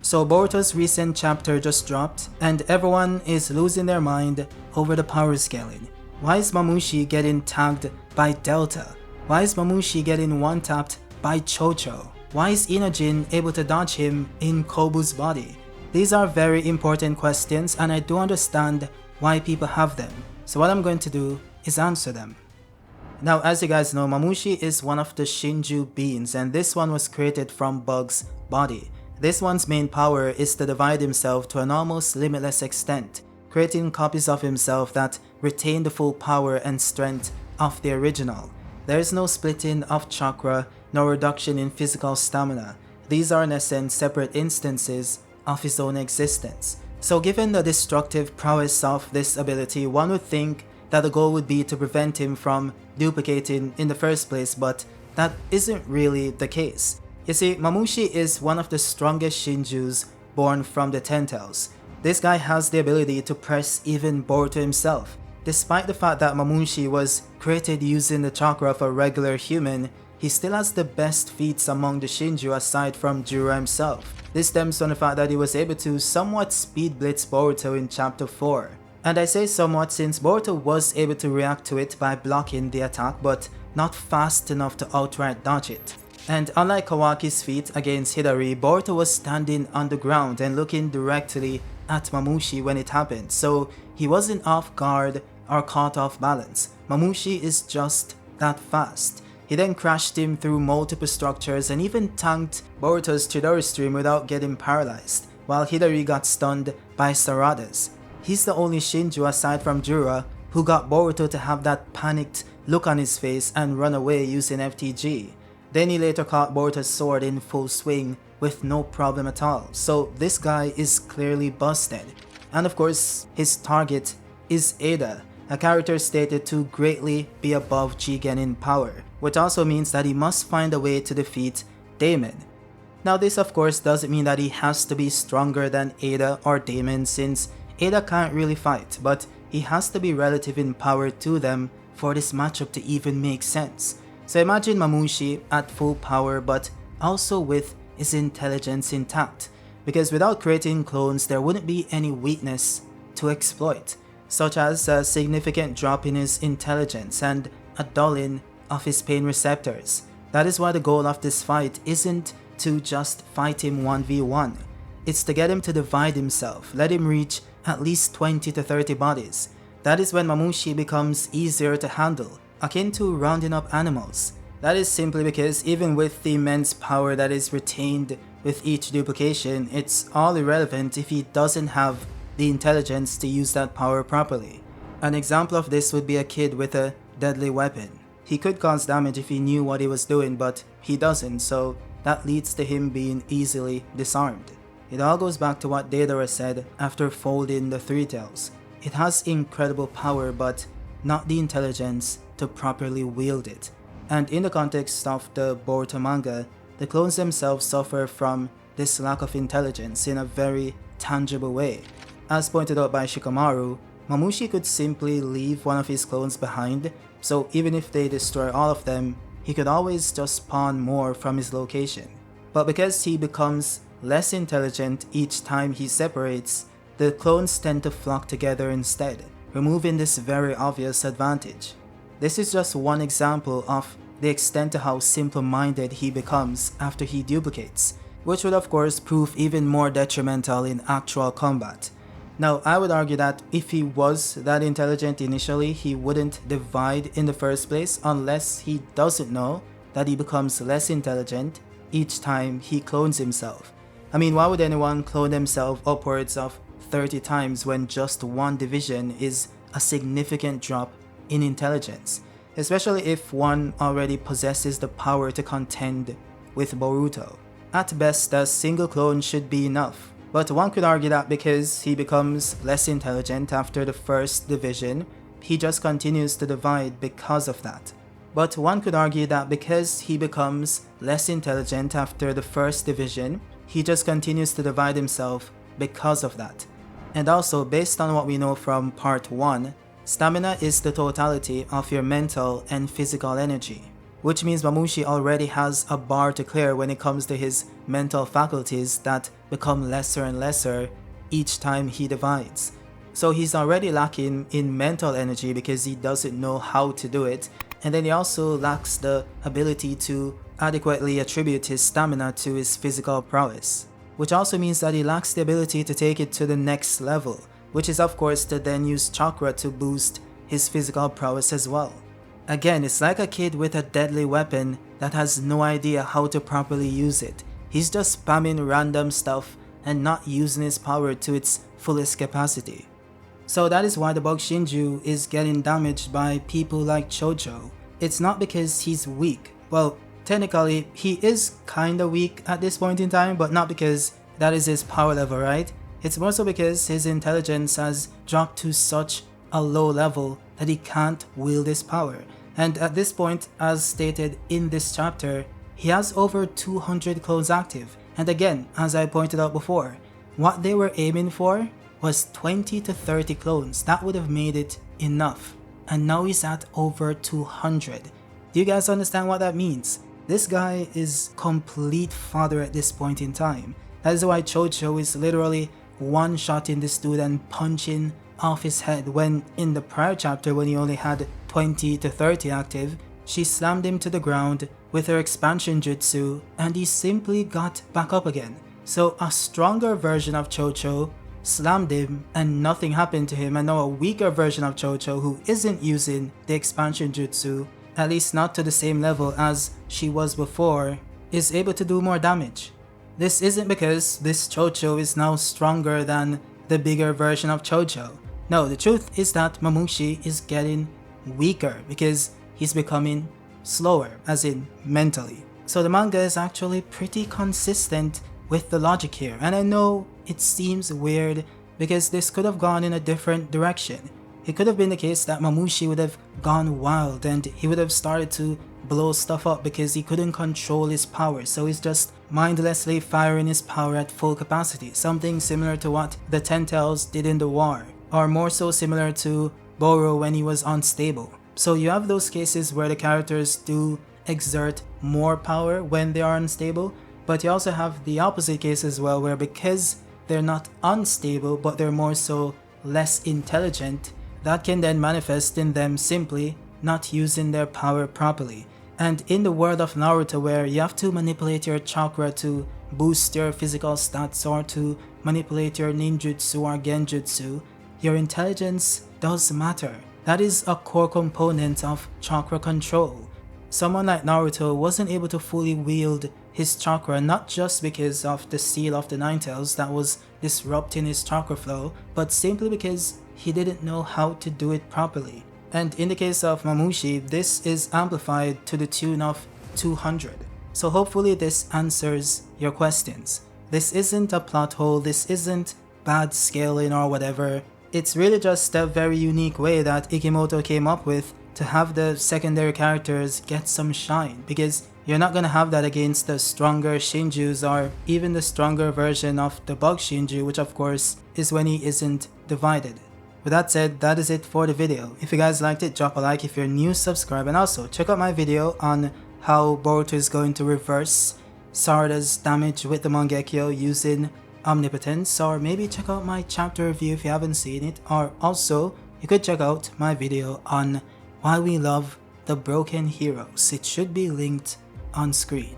So Boruto's recent chapter just dropped, and everyone is losing their mind over the power scaling. Why is Mamushi getting tagged by Delta? Why is Mamushi getting one-tapped by Chocho? Why is Inojin able to dodge him in Kobu's body? These are very important questions, and I do understand why people have them. So what I'm going to do is answer them. Now, as you guys know, Mamushi is one of the Shinju beings, and this one was created from Bug's body. This one's main power is to divide himself to an almost limitless extent, creating copies of himself that retain the full power and strength of the original. There is no splitting of chakra, no reduction in physical stamina. These are in essence separate instances of his own existence. So given the destructive prowess of this ability, one would think that the goal would be to prevent him from duplicating in the first place, but that isn't really the case. You see, Mamushi is one of the strongest Shinjus born from the Ten Tails. This guy has the ability to press even Boruto himself. Despite the fact that Mamushi was created using the chakra of a regular human, he still has the best feats among the Shinju aside from Jura himself. This stems from the fact that he was able to somewhat speed blitz Boruto in chapter 4. And I say somewhat since Boruto was able to react to it by blocking the attack, but not fast enough to outright dodge it. And unlike Kawaki's feat against Hidari, Boruto was standing on the ground and looking directly at Mamushi when it happened, so he wasn't off guard or caught off balance. Mamushi is just that fast. He then crashed him through multiple structures and even tanked Boruto's Chidori stream without getting paralyzed, while Hidari got stunned by Sarada's. He's the only Shinju aside from Jura who got Boruto to have that panicked look on his face and run away using FTG. Then he later caught Boruto's sword in full swing with no problem at all, so this guy is clearly busted. And of course, his target is Eida, a character stated to greatly be above Jigen in power, which also means that he must find a way to defeat Daemon. Now this of course doesn't mean that he has to be stronger than Eida or Daemon, since Eida can't really fight, but he has to be relative in power to them for this matchup to even make sense. So imagine Mamushi at full power but also with his intelligence intact, because without creating clones there wouldn't be any weakness to exploit, such as a significant drop in his intelligence and a dulling of his pain receptors. That is why the goal of this fight isn't to just fight him 1v1, it's to get him to divide himself, let him reach at least 20 to 30 bodies. That is when Mamushi becomes easier to handle, akin to rounding up animals. That is simply because even with the immense power that is retained with each duplication, it's all irrelevant if he doesn't have the intelligence to use that power properly. An example of this would be a kid with a deadly weapon. He could cause damage if he knew what he was doing, but he doesn't, so that leads to him being easily disarmed. It all goes back to what Deidara said after folding the Three Tails. It has incredible power, but not the intelligence to properly wield it. And in the context of the Boruto manga, the clones themselves suffer from this lack of intelligence in a very tangible way. As pointed out by Shikamaru, Mamushi could simply leave one of his clones behind, so even if they destroy all of them, he could always just spawn more from his location. But because he becomes less intelligent each time he separates, the clones tend to flock together instead, removing this very obvious advantage. This is just one example of the extent to how simple-minded he becomes after he duplicates, which would of course prove even more detrimental in actual combat. Now, I would argue that if he was that intelligent initially, he wouldn't divide in the first place unless he doesn't know that he becomes less intelligent each time he clones himself. I mean, why would anyone clone themselves upwards of 30 times when just one division is a significant drop in intelligence, especially if one already possesses the power to contend with Boruto. At best, a single clone should be enough, but one could argue that because he becomes less intelligent after the first division, he just continues to divide because of that. But one could argue that because he becomes less intelligent after the first division, he just continues to divide himself because of that. And also, based on what we know from part 1, stamina is the totality of your mental and physical energy, which means Mamushi already has a bar to clear when it comes to his mental faculties that become lesser and lesser each time he divides. So he's already lacking in mental energy because he doesn't know how to do it, and then he also lacks the ability to adequately attribute his stamina to his physical prowess, which also means that he lacks the ability to take it to the next level, which is of course to then use chakra to boost his physical prowess as well. Again, it's like a kid with a deadly weapon that has no idea how to properly use it. He's just spamming random stuff and not using his power to its fullest capacity. So that is why the bug Shinju is getting damaged by people like Chocho. It's not because he's weak. Well, technically he is kinda weak at this point in time, but not because that is his power level, right? It's more so because his intelligence has dropped to such a low level that he can't wield his power. And at this point, as stated in this chapter, he has over 200 clones active. And again, as I pointed out before, what they were aiming for was 20 to 30 clones. That would have made it enough. And now he's at over 200. Do you guys understand what that means? This guy is complete fodder at this point in time. That is why Chocho is literally one-shotting this dude and punching off his head, when in the prior chapter, when he only had 20 to 30 active, she slammed him to the ground with her expansion jutsu and he simply got back up again. So a stronger version of Chocho slammed him and nothing happened to him, and now a weaker version of Chocho who isn't using the expansion jutsu, at least not to the same level as she was before, is able to do more damage. This isn't because this Chocho is now stronger than the bigger version of Chocho. No, the truth is that Mamushi is getting weaker because he's becoming slower, as in mentally. So the manga is actually pretty consistent with the logic here, and I know it seems weird because this could have gone in a different direction. It could have been the case that Mamushi would have gone wild and he would have started to blow stuff up because he couldn't control his power, so he's just mindlessly firing his power at full capacity, something similar to what the Ten Tails did in the war, or more so similar to Boruto when he was unstable. So you have those cases where the characters do exert more power when they are unstable, but you also have the opposite case as well, where because they're not unstable but they're more so less intelligent, that can then manifest in them simply not using their power properly. And in the world of Naruto, where you have to manipulate your chakra to boost your physical stats or to manipulate your ninjutsu or genjutsu, your intelligence does matter. That is a core component of chakra control. Someone like Naruto wasn't able to fully wield his chakra, not just because of the seal of the Nine Tails that was disrupting his chakra flow, but simply because he didn't know how to do it properly. And in the case of Mamushi, this is amplified to the tune of 200. So hopefully this answers your questions. This isn't a plot hole, this isn't bad scaling or whatever. It's really just a very unique way that Ikimoto came up with to have the secondary characters get some shine, because you're not gonna have that against the stronger Shinjus or even the stronger version of the bug Shinju, which of course is when he isn't divided. With that said, that is it for the video. If you guys liked it, drop a like. If you're new, subscribe, and also check out my video on how Boruto is going to reverse Sarada's damage with the Mangekyou using Omnipotence, or maybe check out my chapter review if you haven't seen it, or also you could check out my video on why we love the broken heroes. It should be linked on screen.